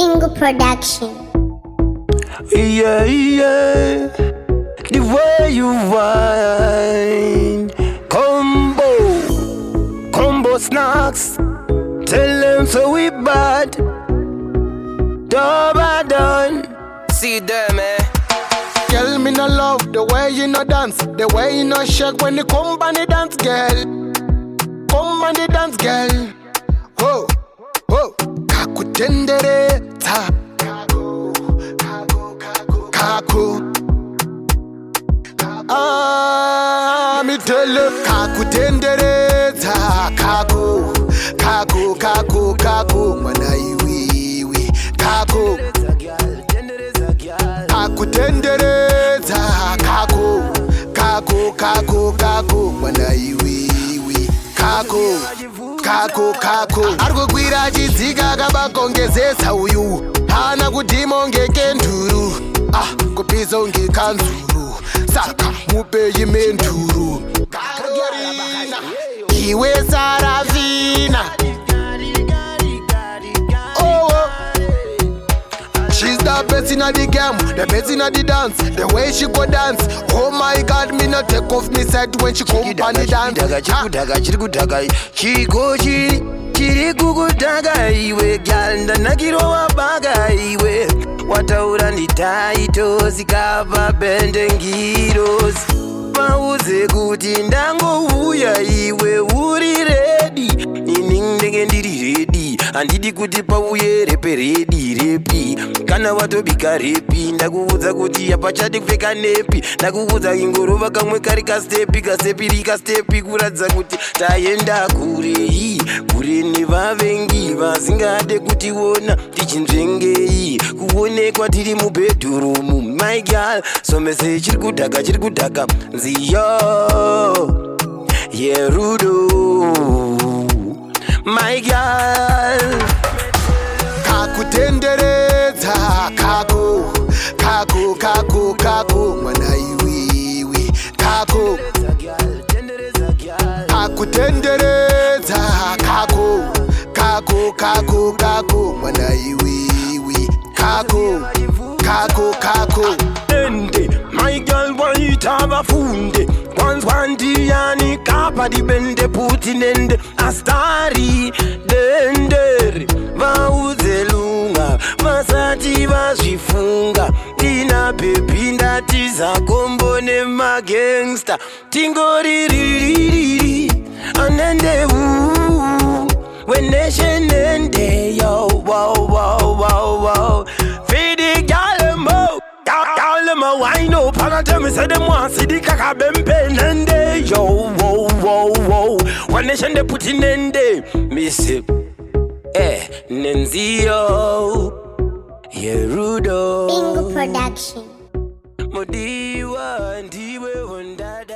Bingo Production. Yeah, yeah. The way you whine. Combo snacks. Tell them so we bad. Dobba done. See them, eh? Girl, me no love the way you no dance, the way you no shake when you come and the dance, girl. Come and the dance, girl. Oh, oh. Kutenderedza. Kaku. Ah, me tell you, Kutenderedza. Kaku. Mana iwi. Kaku. Kutenderedza. Kaku. Mana iwi. Kaku. Arikugwira chidzika kabakongezesa uyu. Hana kudhima ngekenduru. Kupiza ngekanzuru. Saka mupeyi menduru. Iwe Saravina. She's the best in the game, the best in the dance. The way she go dance, oh my God, me not take off me side when she come on the dance. Chiri kukutaga iwe gyal ndanakirowa baga iwe wataura nditaito zikava bende ngiros pauze kuti ndangouya iwe uri redi ini ndenge ndiri redi handidi kuti pauye repi kana watobika repi ndakuudza kuti hapachati kupfeka nepi ndakuudza ingorova kamwe kari kastepi kuratidza kuti taenda kurei kure nevavengi vasingade kutiona tichinzvengei kuonekwa tiri mubhedhurumu my girl somese chiri kudhaka nziyo yerudo my girl. Kutenderedza. Kaku. Mana iwi. Kaku. Kutenderedza. Kaku. Mana iwi. Kaku. Ende, my girl waita bafunde. Kwanzwandi yani kapa di bende putinende. Astari dendere vauzelunga vasati vazvifunga tina pepinda tizakombo nemagangsta tingoririri anende weneshenende yo wow fidi galemo wino panatemi sedemwasidi kakabempenende yo wow waneshende putinende mise Nenzio Yerudo Bingo Production. Modiwa ndiwe wondadi.